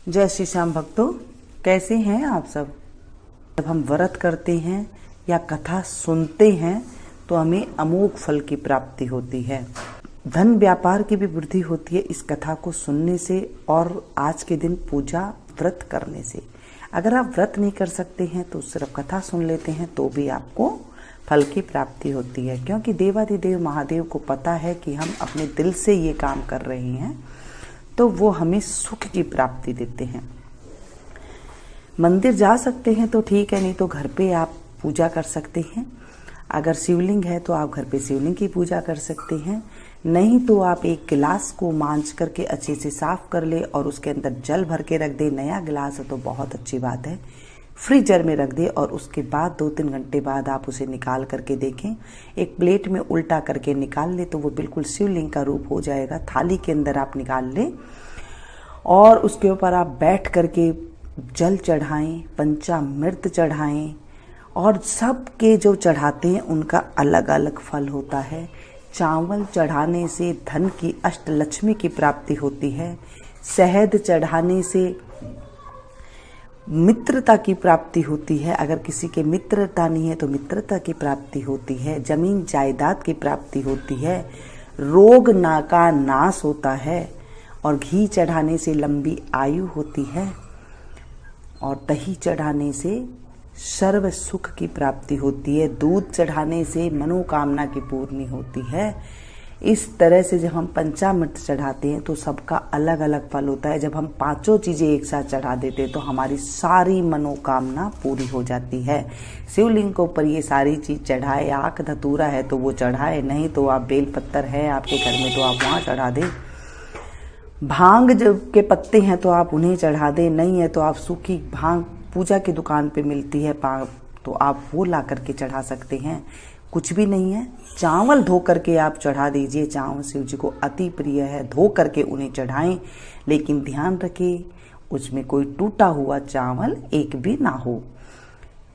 जय श्री श्याम भक्तों, कैसे हैं आप सब। जब हम व्रत करते हैं या कथा सुनते हैं तो हमें अमोघ फल की प्राप्ति होती है। धन व्यापार की भी वृद्धि होती है इस कथा को सुनने से और आज के दिन पूजा व्रत करने से। अगर आप व्रत नहीं कर सकते हैं तो सिर्फ कथा सुन लेते हैं तो भी आपको फल की प्राप्ति होती है, क्योंकि देवाधिदेव महादेव को पता है कि हम अपने दिल से ये काम कर रहे हैं तो वो हमें सुख की प्राप्ति देते हैं। मंदिर जा सकते हैं तो ठीक है, नहीं तो घर पे आप पूजा कर सकते हैं। अगर शिवलिंग है तो आप घर पे शिवलिंग की पूजा कर सकते हैं, नहीं तो आप एक गिलास को मांज करके अच्छे से साफ कर ले और उसके अंदर जल भर के रख दे। नया गिलास है तो बहुत अच्छी बात है, फ्रीजर में रख दे और उसके बाद 2-3 घंटे बाद आप उसे निकाल करके देखें। एक प्लेट में उल्टा करके निकाल ले तो वो बिल्कुल शिवलिंग का रूप हो जाएगा। थाली के अंदर आप निकाल ले और उसके ऊपर आप बैठ करके जल चढ़ाएं, पंचामृत चढ़ाएं और सबके जो चढ़ाते हैं उनका अलग अलग फल होता है। चावल चढ़ाने से धन की अष्टलक्ष्मी की प्राप्ति होती है। शहद चढ़ाने से मित्रता की प्राप्ति होती है। अगर किसी के मित्रता नहीं है तो मित्रता की प्राप्ति होती है। जमीन जायदाद की प्राप्ति होती है। रोग का नाश होता है और घी चढ़ाने से लंबी आयु होती है और दही चढ़ाने से सर्व सुख की प्राप्ति होती है। दूध चढ़ाने से मनोकामना की पूर्ति होती है। इस तरह से जब हम पंचामृत चढ़ाते हैं तो सबका अलग अलग फल होता है। जब हम 5 चीजें एक साथ चढ़ा देते हैं तो हमारी सारी मनोकामना पूरी हो जाती है। शिवलिंग के ऊपर ये सारी चीज चढ़ाए, आक धतूरा है तो वो चढ़ाए, नहीं तो आप बेलपत्तर है आपके घर में तो आप वहाँ चढ़ा दें। भांग जब के पत्ते हैं तो आप उन्हें चढ़ा दें, नहीं है तो आप सूखी भांग पूजा की दुकान पे मिलती है तो आप वो ला करके चढ़ा सकते हैं। कुछ भी नहीं है, चावल धो करके आप चढ़ा दीजिए। चावल शिव जी को अति प्रिय है, धो करके उन्हें चढ़ाएं, लेकिन ध्यान रखें उसमें कोई टूटा हुआ चावल एक भी ना हो।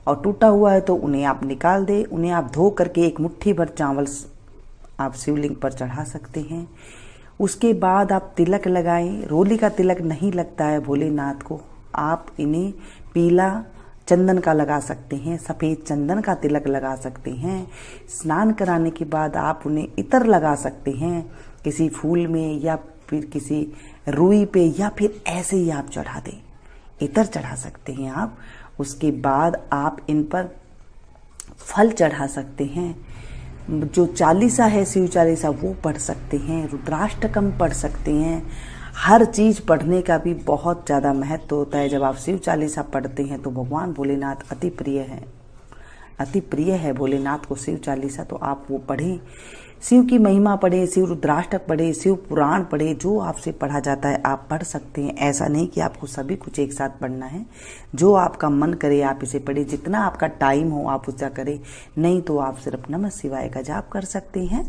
और टूटा हुआ है तो उन्हें आप निकाल दें। उन्हें आप धो करके एक मुट्ठी भर चावल आप शिवलिंग पर चढ़ा सकते हैं। उसके बाद आप तिलक लगाएं। रोली का तिलक नहीं लगता है भोलेनाथ को, आप इन्हें पीला चंदन का लगा सकते हैं, सफ़ेद चंदन का तिलक लगा सकते हैं। स्नान कराने के बाद आप उन्हें इत्र लगा सकते हैं किसी फूल में या फिर किसी रुई पे, या फिर ऐसे ही आप चढ़ा दें, इत्र चढ़ा सकते हैं आप। उसके बाद आप इन पर फल चढ़ा सकते हैं। जो चालीसा है शिव चालीसा वो पढ़ सकते हैं, रुद्राष्टकम पढ़ सकते हैं। हर चीज पढ़ने का भी बहुत ज़्यादा महत्व होता है। जब आप शिव चालीसा पढ़ते हैं तो भगवान भोलेनाथ अति प्रिय है भोलेनाथ को शिव चालीसा, तो आप वो पढ़ें। शिव की महिमा पढ़ें, शिव रुद्राष्टक पढ़ें, शिव पुराण पढ़ें। जो आपसे पढ़ा जाता है आप पढ़ सकते हैं। ऐसा नहीं कि आपको सभी कुछ एक साथ पढ़ना है, जो आपका मन करे आप इसे पढ़ें। जितना आपका टाइम हो आप उसका करें, नहीं तो आप सिर्फ नमः शिवाय का जाप कर सकते हैं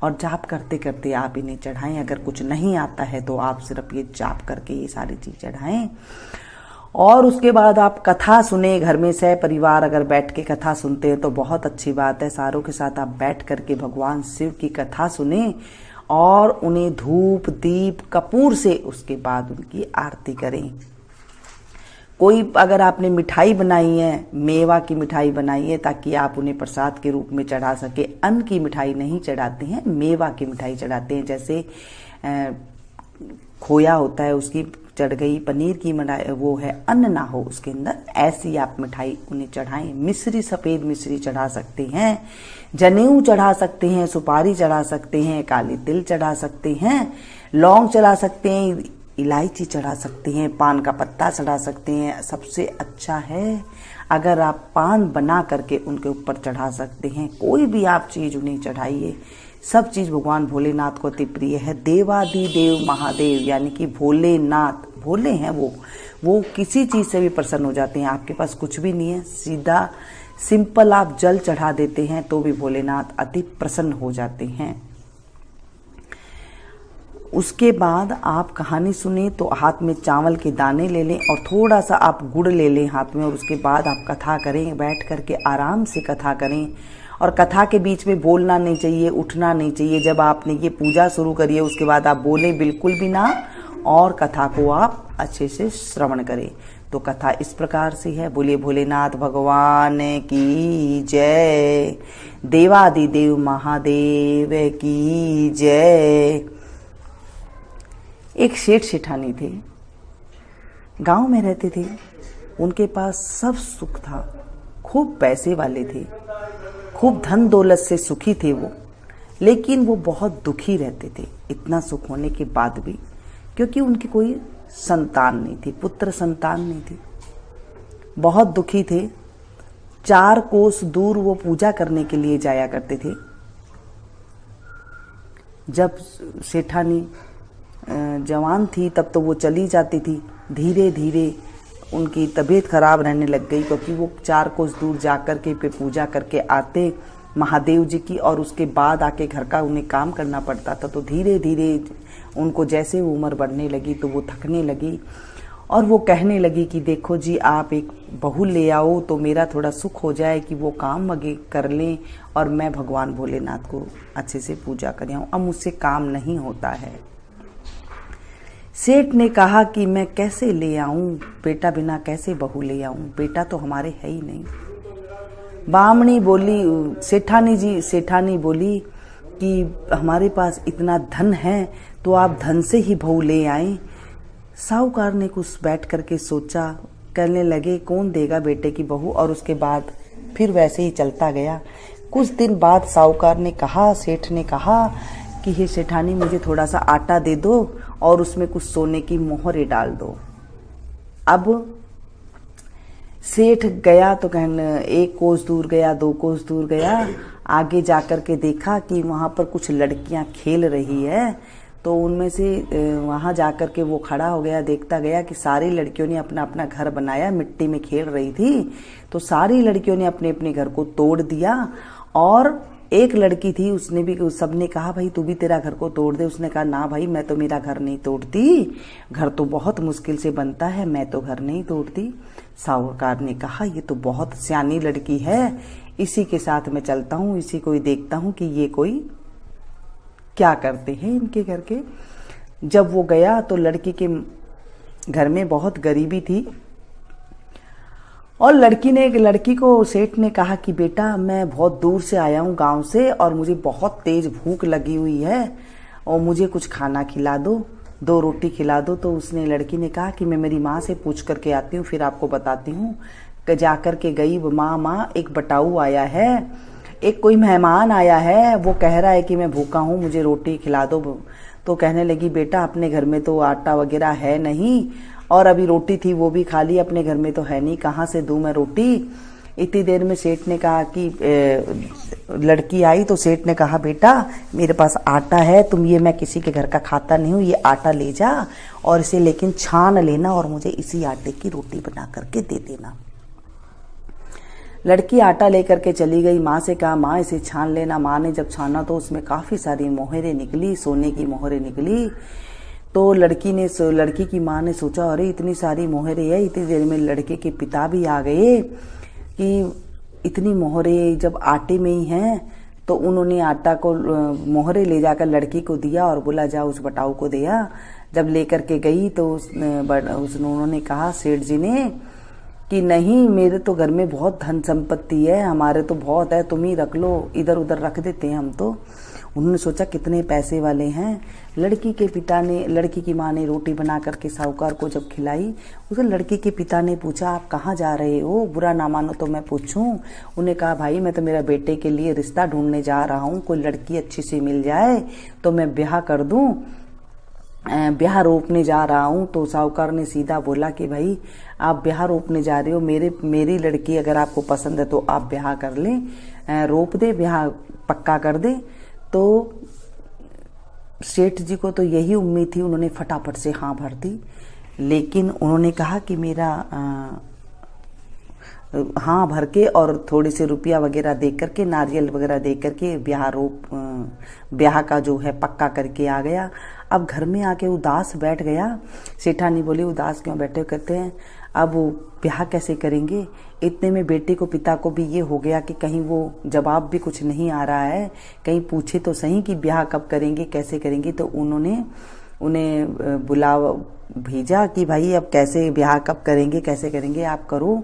और जाप करते करते आप इन्हें चढ़ाएं। अगर कुछ नहीं आता है तो आप सिर्फ ये जाप करके ये सारी चीज चढ़ाएं और उसके बाद आप कथा सुने। घर में सह परिवार अगर बैठ के कथा सुनते हैं तो बहुत अच्छी बात है। सारों के साथ आप बैठ करके भगवान शिव की कथा सुने और उन्हें धूप दीप कपूर से उसके बाद उनकी आरती करें। कोई अगर आपने मिठाई बनाई है, मेवा की मिठाई बनाई है ताकि आप उन्हें प्रसाद के रूप में चढ़ा सके। अन्न की मिठाई नहीं चढ़ाते हैं, मेवा की मिठाई चढ़ाते हैं। जैसे खोया होता है उसकी चढ़ गई, पनीर की मिठाई वो है, अन्न ना हो उसके अंदर, ऐसी आप मिठाई उन्हें चढ़ाएं। मिश्री, सफेद मिश्री चढ़ा सकते हैं, जनेऊ चढ़ा सकते हैं, सुपारी चढ़ा सकते हैं, काली तिल चढ़ा सकते हैं, लौंग चढ़ा सकते हैं, इलायची चढ़ा सकते हैं, पान का पत्ता चढ़ा सकते हैं। सबसे अच्छा है अगर आप पान बना करके उनके ऊपर चढ़ा सकते हैं। कोई भी आप चीज उन्हें चढ़ाइए, सब चीज भगवान भोलेनाथ को अति प्रिय है। देवाधिदेव महादेव यानी कि भोलेनाथ, भोले हैं वो किसी चीज से भी प्रसन्न हो जाते हैं। आपके पास कुछ भी नहीं है, सीधा सिंपल आप जल चढ़ा देते हैं तो भी भोलेनाथ अति प्रसन्न हो जाते हैं। उसके बाद आप कहानी सुने तो हाथ में चावल के दाने ले लें और थोड़ा सा आप गुड़ ले लें हाथ में और उसके बाद आप कथा करें। बैठ करके आराम से कथा करें और कथा के बीच में बोलना नहीं चाहिए, उठना नहीं चाहिए। जब आपने ये पूजा शुरू करी है उसके बाद आप बोले बिल्कुल भी ना और कथा को आप अच्छे से श्रवण करें। तो कथा इस प्रकार से है। बोले भोलेनाथ भगवान की जय, देवादिदेव महादेव की जय। एक सेठ सेठानी थे, गांव में रहते थे। उनके पास सब सुख था, खूब पैसे वाले थे, खूब धन दौलत से सुखी थे वो। लेकिन वो बहुत दुखी रहते थे इतना सुख होने के बाद भी, क्योंकि उनकी कोई संतान नहीं थी, पुत्र संतान नहीं थी। बहुत दुखी थे। 4 कोस दूर वो पूजा करने के लिए जाया करते थे। जब सेठानी जवान थी तब तो वो चली जाती थी। धीरे धीरे उनकी तबीयत खराब रहने लग गई, क्योंकि वो 4 कोस दूर जाकर के पे पूजा करके आते महादेव जी की, और उसके बाद आके घर का उन्हें काम करना पड़ता था। तो धीरे धीरे उनको जैसे उम्र बढ़ने लगी तो वो थकने लगी, और वो कहने लगी कि देखो जी, आप एक बहू ले आओ तो मेरा थोड़ा सुख हो जाए कि वो काम वगे कर लें और मैं भगवान भोलेनाथ को अच्छे से पूजा कर आऊँ। अब मुझसे काम नहीं होता है। सेठ ने कहा कि मैं कैसे ले आऊं बेटा, बिना कैसे बहू ले आऊं, बेटा तो हमारे है ही नहीं। बामणी बोली, सेठानी बोली कि हमारे पास इतना धन है तो आप धन से ही बहू ले आए। साहूकार ने कुछ बैठ करके सोचा, कहने लगे कौन देगा बेटे की बहू, और उसके बाद फिर वैसे ही चलता गया। कुछ दिन बाद साहूकार ने कहा, सेठ ने कहा कि हे सेठानी, मुझे थोड़ा सा आटा दे दो और उसमें कुछ सोने की मोहरें डाल दो। अब सेठ गया तो कहने 1 कोस दूर गया, 2 कोस दूर गया, आगे जाकर के देखा कि वहां पर कुछ लड़कियां खेल रही है। तो उनमें से वहां जाकर के वो खड़ा हो गया, देखता गया कि सारी लड़कियों ने अपना अपना घर बनाया, मिट्टी में खेल रही थी। तो सारी लड़कियों ने अपने अपने घर को तोड़ दिया, और एक लड़की थी, उसने भी, सबने कहा भाई तू भी तेरा घर को तोड़ दे। उसने कहा ना भाई, मैं तो मेरा घर नहीं तोड़ती, घर तो बहुत मुश्किल से बनता है, मैं तो घर नहीं तोड़ती। साहूकार ने कहा ये तो बहुत सियानी लड़की है, इसी के साथ मैं चलता हूँ, इसी को ही देखता हूँ कि ये कोई क्या करते हैं इनके घर के। जब वो गया तो लड़की के घर में बहुत गरीबी थी, और लड़की को सेठ ने कहा कि बेटा, मैं बहुत दूर से आया हूँ गांव से, और मुझे बहुत तेज भूख लगी हुई है, और मुझे कुछ खाना खिला दो, 2 रोटी खिला दो। तो उसने, लड़की ने कहा कि मैं मेरी माँ से पूछ करके आती हूँ, फिर आपको बताती हूँ। जाकर के गई, माँ एक बटाऊ आया है, एक कोई मेहमान आया है, वो कह रहा है कि मैं भूखा हूँ, मुझे रोटी खिला दो। तो कहने लगी बेटा, अपने घर में तो आटा वगैरह है नहीं, और अभी रोटी थी वो भी खाली, अपने घर में तो है नहीं, कहाँ से दूं मैं रोटी। इतनी देर में सेठ ने कहा कि लड़की आई तो सेठ ने कहा बेटा, मेरे पास आटा है, तुम ये, मैं किसी के घर का खाता नहीं हूँ, ये आटा ले जा और इसे लेकिन छान लेना और मुझे इसी आटे की रोटी बना करके दे देना। लड़की आटा लेकर के चली गई, माँ से कहा माँ इसे छान लेना। माँ ने जब छाना तो उसमें काफी सारी मोहरें निकली, सोने की मोहरें निकली। तो लड़की की माँ ने सोचा अरे इतनी सारी मोहरें है। इतनी देर में लड़के के पिता भी आ गए कि इतनी मोहरें जब आटे में ही हैं, तो उन्होंने आटा को, मोहरें ले जाकर लड़की को दिया और बोला जा उस बटाऊ को दिया। जब लेकर के गई तो उन्होंने कहा सेठ जी ने कि नहीं, मेरे तो घर में बहुत धन संपत्ति है, हमारे तो बहुत है, तुम ही रख लो, इधर उधर रख देते हैं हम तो। उन्होंने सोचा कितने पैसे वाले हैं। लड़की की माँ ने रोटी बना करके साहूकार को जब खिलाई, उसे लड़की के पिता ने पूछा आप कहाँ जा रहे हो, बुरा ना मानो तो मैं पूछूं। उन्हें कहा भाई मैं तो मेरा बेटे के लिए रिश्ता ढूंढने जा रहा हूँ, कोई लड़की अच्छी सी मिल जाए तो मैं ब्याह कर दूं, ब्याह रोपने जा रहा हूँ। तो साहूकार ने सीधा बोला कि भाई आप ब्याह रोपने जा रहे हो, मेरी लड़की अगर आपको पसंद है तो आप ब्याह कर लें, रोप दे, ब्याह पक्का कर दे। तो सेठ जी को तो यही उम्मीद थी, उन्होंने फटाफट से हाँ भर दी। लेकिन उन्होंने कहा कि मेरा हाँ भर के और थोड़े से रुपया वगैरह दे करके, नारियल वगैरह दे करके ब्याह का जो है पक्का करके आ गया। अब घर में आके उदास बैठ गया। सेठानी बोली उदास क्यों बैठे, कहते हैं अब ब्याह कैसे करेंगे। इतने में बेटे को, पिता को भी ये हो गया कि कहीं वो जवाब भी कुछ नहीं आ रहा है, कहीं पूछे तो सही कि ब्याह कब करेंगे, कैसे करेंगे। तो उन्होंने उन्हें भेजा कि भाई अब कैसे ब्याह कब करेंगे, कैसे करेंगे, आप करो।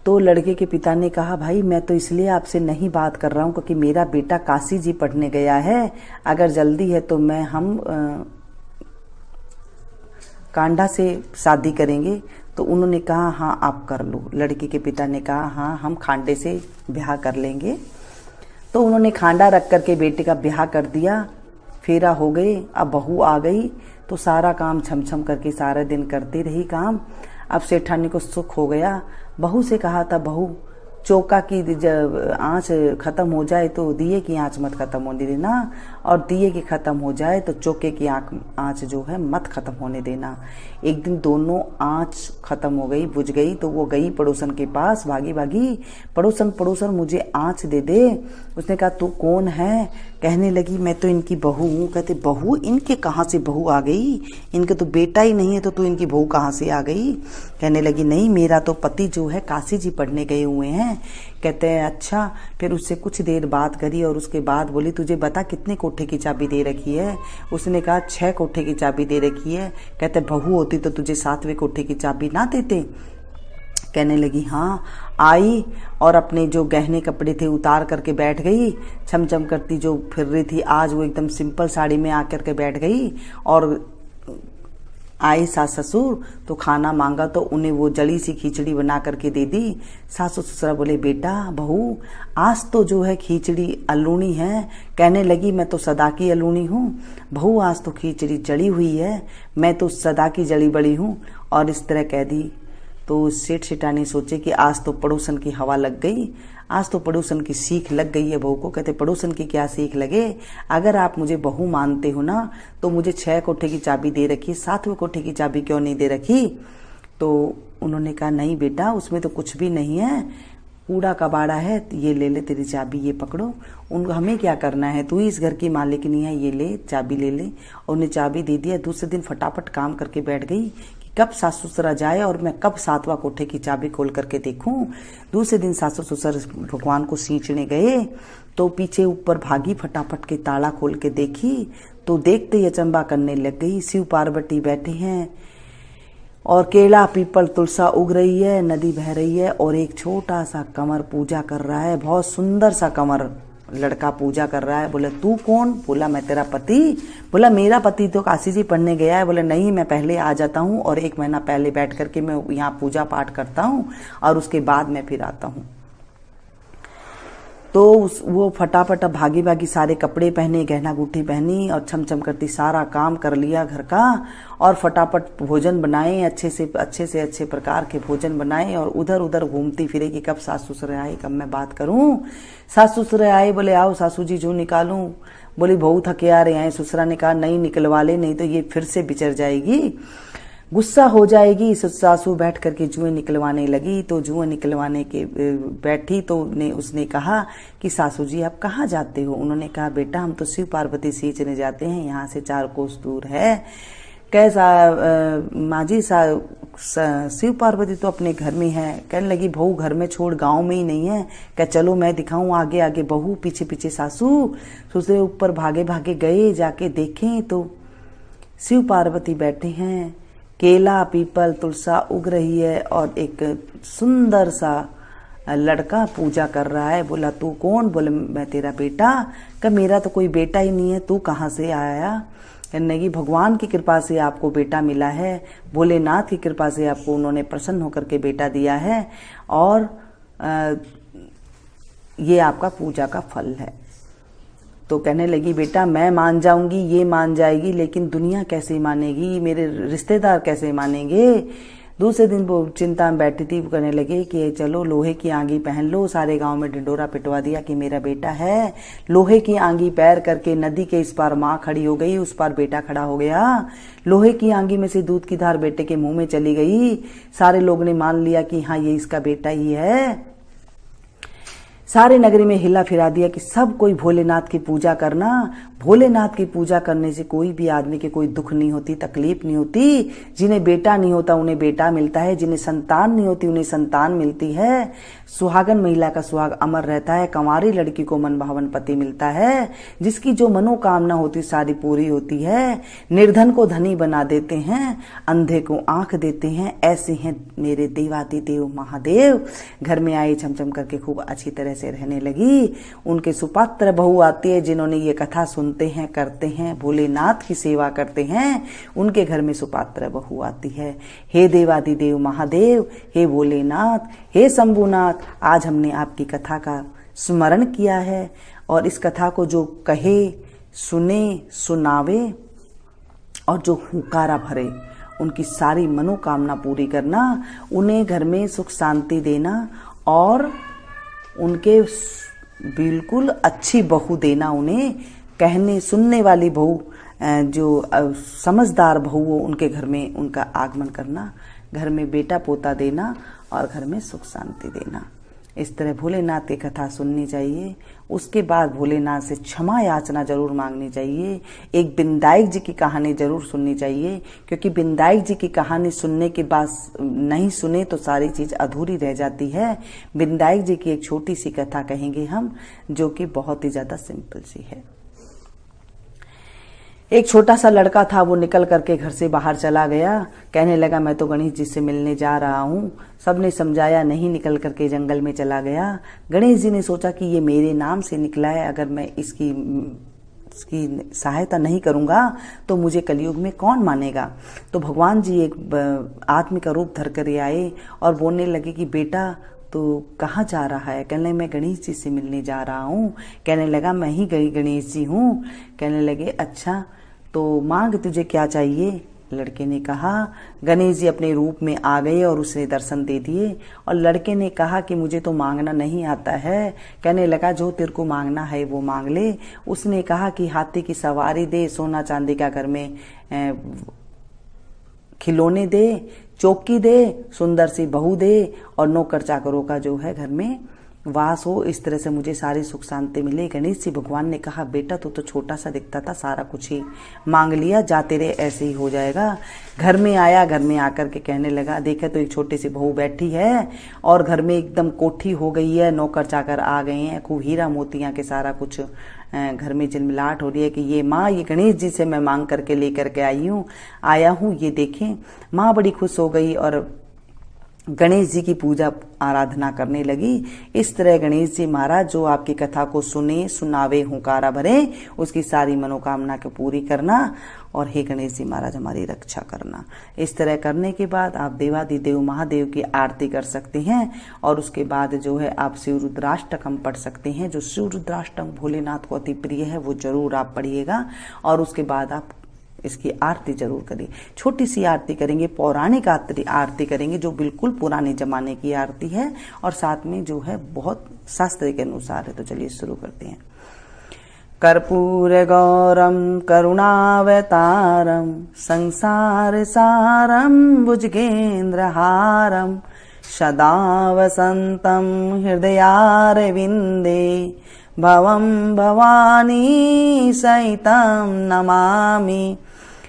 तो लड़के के पिता ने कहा भाई मैं तो इसलिए आपसे नहीं बात कर रहा हूँ क्योंकि मेरा बेटा काशी जी पढ़ने गया है, अगर जल्दी है तो हम कांडा से शादी करेंगे। तो उन्होंने कहा हाँ आप कर लो। लड़की के पिता ने कहा हाँ हम खांडे से ब्याह कर लेंगे। तो उन्होंने खांडा रख करके बेटे का ब्याह कर दिया, फेरा हो गए। अब बहू आ गई तो सारा काम छमछम करके सारा दिन करती रही काम। अब सेठानी को सुख हो गया। बहू से कहा था बहू चौका की जब आँच खत्म हो जाए तो दिए की आँच मत खत्म होने देना, और दिए की खत्म हो जाए तो चौके की आँच जो है मत खत्म होने देना। एक दिन दोनों आँच खत्म हो गई, बुझ गई, तो वो गई पड़ोसन के पास भागी भागी, पड़ोसन मुझे आँच दे दे। उसने कहा तू कौन है? कहने लगी मैं तो इनकी बहू हूँ। कहते बहू? इनके कहाँ से बहू आ गई? इनके तो बेटा ही नहीं है, तो तू इनकी बहू कहाँ से आ गई? कहने लगी नहीं मेरा तो पति जो है काशी जी पढ़ने गए हुए हैं। कहते हैं अच्छा। फिर उससे कुछ देर बात करी और उसके बाद बोली तुझे बता कितने कोठे की चाबी दे रखी है? उसने कहा 6 कोठे की चाबी दे रखी है। कहते बहू होती तो तुझे 7वें कोठे की चाबी ना देते? कहने लगी हाँ। आई और अपने जो गहने कपड़े थे उतार करके बैठ गई, छमछम करती जो फिर रही थी, आज वो एकदम सिंपल साड़ी में आकर के बैठ गई। और आई सास ससुर तो खाना मांगा तो उन्हें वो जली सी खिचड़ी बना करके दे दी। सासु ससुरा बोले बेटा बहू आज तो जो है खिचड़ी अलूणी है। कहने लगी मैं तो सदा की अलूणी हूँ। बहू आज तो खिचड़ी जली हुई है, मैं तो सदा की जली बड़ी हूँ। और इस तरह कह दी। तो सेठ सेठानी सोचे कि आज तो पड़ोसन की हवा लग गई, आज तो पड़ोसन की सीख लग गई है बहू को। कहते पड़ोसन की क्या सीख लगे, अगर आप मुझे बहू मानते हो ना तो मुझे 6 कोठे की चाबी दे रखी, 7वें कोठे की चाबी क्यों नहीं दे रखी? तो उन्होंने कहा नहीं बेटा उसमें तो कुछ भी नहीं है, कूड़ा कबाड़ा है, ये ले ले तेरी चाबी, ये पकड़ो। उनको हमें क्या करना है, तू ही इस घर की मालिकनी है, ये ले चाबी ले ले। और उन्हें चाबी दे दिया। दूसरे दिन फटाफट काम करके बैठ गई कब सासु ससुरा जाए और मैं कब 7वां कोठे की चाबी खोल करके देखूं। दूसरे दिन सासु ससुर भगवान को सींचने गए तो पीछे ऊपर भागी, फटाफट के ताला खोल के देखी तो देखते ही अचंबा करने लग गई। शिव पार्वती बैठे हैं और केला पीपल तुलसा उग रही है, नदी बह रही है और एक छोटा सा कमर पूजा कर रहा है, बहुत सुंदर सा कमर लड़का पूजा कर रहा है। बोले तू कौन? बोला मैं तेरा पति। बोला मेरा पति तो काशी जी पढ़ने गया है। बोले नहीं मैं पहले आ जाता हूँ और 1 महीना पहले बैठ करके मैं यहाँ पूजा पाठ करता हूँ और उसके बाद मैं फिर आता हूँ। तो वो फटाफट भागी भागी सारे कपड़े पहने, गहना गुट्ठी पहनी और छमछम करती सारा काम कर लिया घर का और फटाफट भोजन बनाए, अच्छे से अच्छे प्रकार के भोजन बनाए और उधर उधर घूमती फिरे कि कब सासु ससुर आए, कब मैं बात करूं। सासु ससुर आए, बोले आओ सासू जी जू निकालूं। बोली बहू थके आ रहे हैं। ससुरा ने कहा नहीं निकलवा ले, नहीं तो ये फिर से बिचर जाएगी, गुस्सा हो जाएगी। सासू बैठ करके जुएं निकलवाने लगी। तो जुएं निकलवाने के बैठी तो उसने कहा कि सासू जी आप कहाँ जाते हो? उन्होंने कहा बेटा हम तो शिव पार्वती सींचने जाते हैं, यहाँ से 4 कोस दूर है। कैसा माँ जी शिव पार्वती तो अपने घर में है। कहने लगी बहू घर में छोड़ गांव में ही नहीं है। क्या चलो मैं दिखाऊं? आगे आगे बहू, पीछे पीछे सासू। ससुरे ऊपर भागे भागे गए, जाके देखें तो शिव पार्वती बैठे हैं, केला पीपल तुलसा उग रही है और एक सुंदर सा लड़का पूजा कर रहा है। बोला तू कौन? बोले मैं तेरा बेटा। क्या मेरा तो कोई बेटा ही नहीं है, तू कहाँ से आया? कहने की भगवान की कृपा से आपको बेटा मिला है, भोलेनाथ की कृपा से आपको उन्होंने प्रसन्न होकर के बेटा दिया है और ये आपका पूजा का फल है। तो कहने लगी बेटा मैं मान जाऊंगी, ये मान जाएगी, लेकिन दुनिया कैसे मानेगी, मेरे रिश्तेदार कैसे मानेंगे? दूसरे दिन वो चिंता में बैठी थी, कहने लगे कि चलो लोहे की आंगी पहन लो। सारे गांव में ढिंडोरा पिटवा दिया कि मेरा बेटा है। लोहे की आंगी पैर करके नदी के इस पार माँ खड़ी हो गई, उस पार बेटा खड़ा हो गया। लोहे की आंगी में से दूध की धार बेटे के मुंह में चली गई। सारे लोग ने मान लिया कि हाँ ये इसका बेटा ही है। सारे नगरी में हिला फिरा दिया कि सब कोई भोलेनाथ की पूजा करना। भोलेनाथ की पूजा करने से कोई भी आदमी के कोई दुख नहीं होती, तकलीफ नहीं होती। जिन्हें बेटा नहीं होता उन्हें बेटा मिलता है, जिन्हें संतान नहीं होती उन्हें संतान मिलती है। सुहागन महिला का सुहाग अमर रहता है, कंवारी लड़की को मन भावन पति मिलता है, जिसकी जो मनोकामना होती सारी पूरी होती है। निर्धन को धनी बना देते हैं, अंधे को आंख देते हैं। ऐसे हैं मेरे देवादिदेव महादेव। घर में आई चमचम करके खूब अच्छी तरह से रहने लगी। उनके सुपात्र बहू आती है, जिन्होंने ये कथा सुनते हैं, करते हैं, भोलेनाथ की सेवा करते हैं, उनके घर में सुपात्र बहू आती है। हे देवादिदेव महादेव, हे भोलेनाथ, हे शंभुनाथ, आज हमने आपकी कथा का स्मरण किया है और इस कथा को जो कहे, सुने, सुनावे और जो हुंकारा भरे, उनकी सारी मनोकामना पूरी करना, उन्हें घर में सुख शांति देना और उनके बिल्कुल अच्छी बहू देना, उन्हें कहने सुनने वाली बहू, जो समझदार बहू हो, उनके घर में उनका आगमन करना, घर में बेटा पोता देना और घर में सुख शांति देना। इस तरह भोलेनाथ की कथा सुननी चाहिए। उसके बाद भोलेनाथ से क्षमा याचना जरूर मांगनी चाहिए। एक बिंदाई जी की कहानी जरूर सुननी चाहिए, क्योंकि बिंदाई जी की कहानी सुनने के बाद नहीं सुने तो सारी चीज अधूरी रह जाती है। बिंदाई जी की एक छोटी सी कथा कहेंगे हम, जो कि बहुत ही ज्यादा सिंपल सी है। एक छोटा सा लड़का था, वो निकल करके घर से बाहर चला गया। कहने लगा मैं तो गणेश जी से मिलने जा रहा हूँ। सबने समझाया नहीं, निकल करके जंगल में चला गया। गणेश जी ने सोचा कि ये मेरे नाम से निकला है, अगर मैं इसकी सहायता नहीं करूंगा तो मुझे कलयुग में कौन मानेगा। तो भगवान जी एक आदमी का रूप धर कर आए और बोलने लगे कि बेटा तो कहाँ जा रहा है। कहने मैं गणेश जी से मिलने जा रहा हूँ। कहने लगा मैं ही गणेश जी हूँ। कहने लगे अच्छा तो मांग, तुझे क्या चाहिए। लड़के ने कहा, गणेश जी अपने रूप में आ गए और उसे दर्शन दे दिए। और लड़के ने कहा कि मुझे तो मांगना नहीं आता है। कहने लगा जो तेरे को मांगना है वो मांग ले। उसने कहा कि हाथी की सवारी दे, सोना चांदी का घर में खिलौने दे, चौकी दे, सुंदर सी बहू दे और नौकर चाकरों का जो है घर में वास हो। इस तरह से मुझे सारी सुख शांति मिले। गणेश जी भगवान ने कहा बेटा तू तो छोटा सा दिखता था, सारा कुछ ही मांग लिया, जा तेरे ऐसे ही हो जाएगा। घर में आया, घर में आकर के कहने लगा देखे तो एक छोटी सी बहू बैठी है और घर में एकदम कोठी हो गई है, नौकर चाकर आ गए हैं, खूब हीरा मोतियां के सारा कुछ घर में झिलमिलाहट हो रही है कि ये माँ, ये गणेश जी से मैं मांग करके लेकर के आया हूँ, ये देखें। माँ बड़ी खुश हो गई और गणेश जी की पूजा आराधना करने लगी। इस तरह गणेश जी महाराज जो आपकी कथा को सुने, सुनावे, हुंकारा भरे, उसकी सारी मनोकामना को पूरी करना और हे गणेश जी महाराज हमारी रक्षा करना। इस तरह करने के बाद आप देवादिदेव महादेव की आरती कर सकते हैं और उसके बाद जो है आप शिव रुद्राष्टकम पढ़ सकते हैं। जो शिव रुद्राष्टकम भोलेनाथ को अति प्रिय है वो जरूर आप पढ़िएगा और उसके बाद आप इसकी आरती जरूर करें। छोटी सी आरती करेंगे, पौराणिक आरती करेंगे जो बिल्कुल पुराने जमाने की आरती है और साथ में जो है बहुत शास्त्र के अनुसार है। तो चलिए शुरू करते हैं। कर्पूर गौरम करुणावतारम संसार सारम भुजगेन्द्रहारम सदा वसंतम हृदयारविंदे भवं भवानी सहितं नमामि।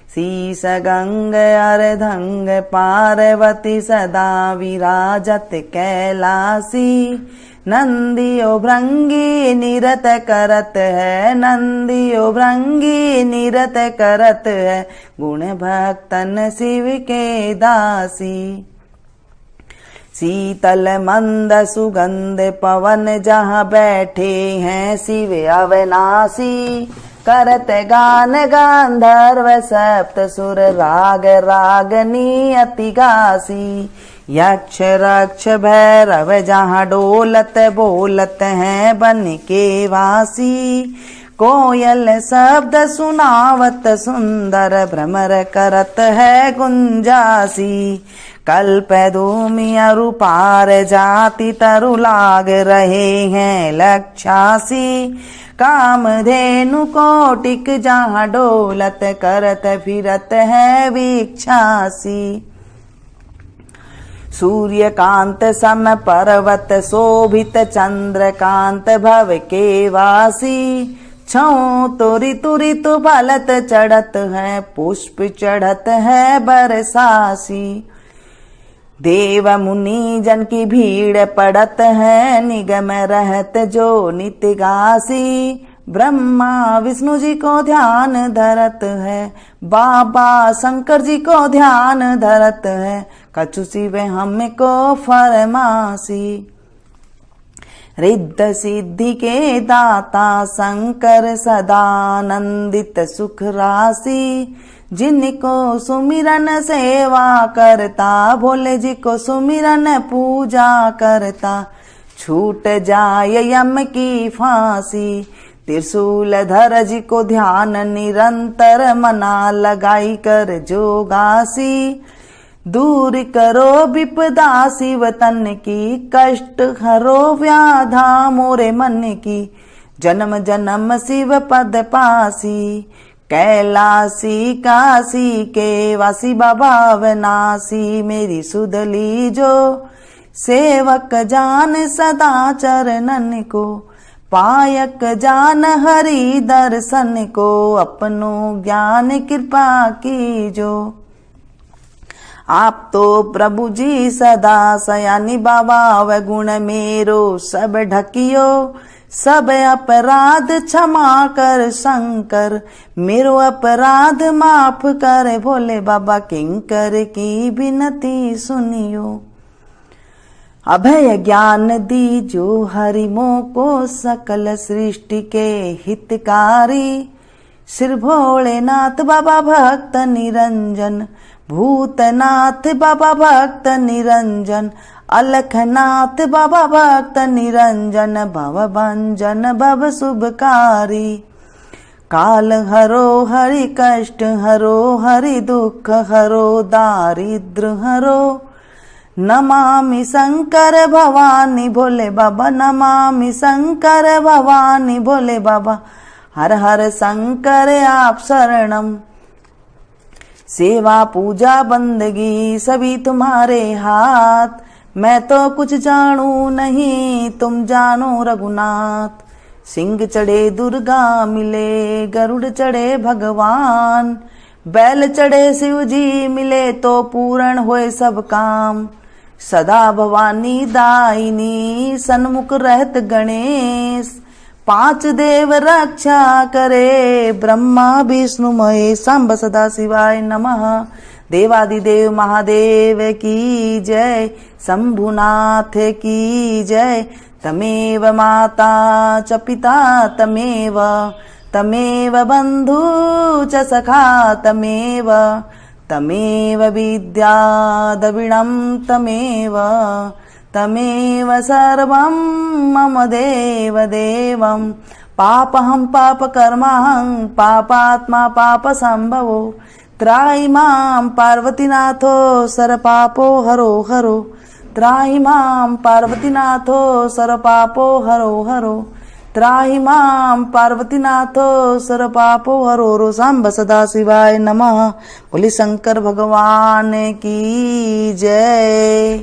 शीश गंग अर्धंग पार्वती सदा विराजत कैलासी। नंदियो भृंगी निरत करत है, नंदियो भृंगी निरत करत है, गुण भक्तन शिव के दासी। शीतल मंद सुगंध पवन जहाँ बैठे हैं शिव अविनाशी। करत गान गांधर्व सप्त सुर राग रागनी अति गासी। यक्ष रक्ष भैरव जहाँ डोलत बोलत हैं बन के वासी। कोयल शब्द सुनावत सुंदर भ्रमर करत है गुंजासी। कल्प धूमि अरु पार जाति तरु लाग रहे हैं लक्षासी। कामधेनु कोटिक जहाँ डोलत करत फिरत है वीक्षासी। सूर्यकांत सम पर्वत शोभित चंद्रकांत भव के वासी। छौ तुरी तुरी तु फलत चढ़त है पुष्प चढ़त है बरसासी। देव मुनि जन की भीड़ पड़त है, निगम रहत जो नित्य गासी। ब्रह्मा विष्णु जी को ध्यान धरत है, बाबा शंकर जी को ध्यान धरत है, कछु शिव हमको फरमासी। रिद्ध सिद्धि के दाता शंकर सदानंदित सुख राशि। जिनको सुमिरन सेवा करता, भोले जी को सुमिरन पूजा करता, छूट जाय यम की फांसी। त्रिशूल धर जी को ध्यान निरंतर मना लगाई कर जोगासी। दूर करो विपदा शिव तन की, कष्ट हरो व्याधा मोरे मन की। जन्म जन्म शिव पद पासी, कैलासी काशी के वासी बाबा अविनाशी। मेरी सुध लीजो सेवक जान सदा चरणन को, पायक जान हरि दर्शन को, अपनो ज्ञान कृपा कीजो। आप तो प्रभु जी सदा सयानी बाबा, व गुण मेरो सब ढकियो। सब अपराध क्षमा कर शंकर, मेरो अपराध माफ कर भोले बाबा। किंकर की विनती सुनियो, अभय ज्ञान दीजो हरि मोको। सकल सृष्टि के हितकारी, श्री भोलेनाथ बाबा भक्त निरंजन। भूतनाथ बाबा भक्त निरंजन, अलखनाथ बाबा भक्त निरंजन। भव भंजन भव शुभकारी, काल हरो हरि कष्ट हरो, हरि दुख हरो दारिद्र हरो। नमामि शंकर भवानी भोले बाबा, नमामि शंकर भवानी भोले बाबा। हर हर शंकर आप शरणम, सेवा पूजा बंदगी सभी तुम्हारे हाथ। मैं तो कुछ जानू नहीं, तुम जानो रघुनाथ। सिंह चढ़े दुर्गा मिले, गरुड़ चढ़े भगवान। बैल चढ़े शिव जी मिले, तो पूर्ण होए सब काम। सदा भवानी दायिनी, सन्मुख रहत गणेश। पांच देव रक्षा करे, ब्रह्मा विष्णु महेश। सांब सदा शिवाय नमः। देवादिदेव महादेव की जय, शंभुनाथ की जय। तमेव माता च पिता तमेव, तमेव बंधु च सखा तमेव। तमेव विद्या द्रविणं तमेव, तमेव सर्वं मम देव देवं। पापहं पापकर्माहं, पापात्मा पापसंभवो। त्राहि मां पार्वतीनाथो, सर्वपापो हरो हरो। त्राहि मां पार्वतीनाथो, सर्वपापो हरो हरो। त्राहि मां पार्वतीनाथो, सर्वपापो हरो हरो। सांब सदा शिवाय नमः। बोले शंकर भगवान की जय।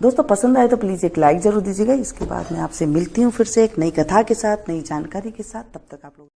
दोस्तों पसंद आए तो प्लीज एक लाइक जरूर दीजिएगा। इसके बाद मैं आपसे मिलती हूँ फिर से एक नई कथा के साथ, नई जानकारी के साथ। तब तक आप लोग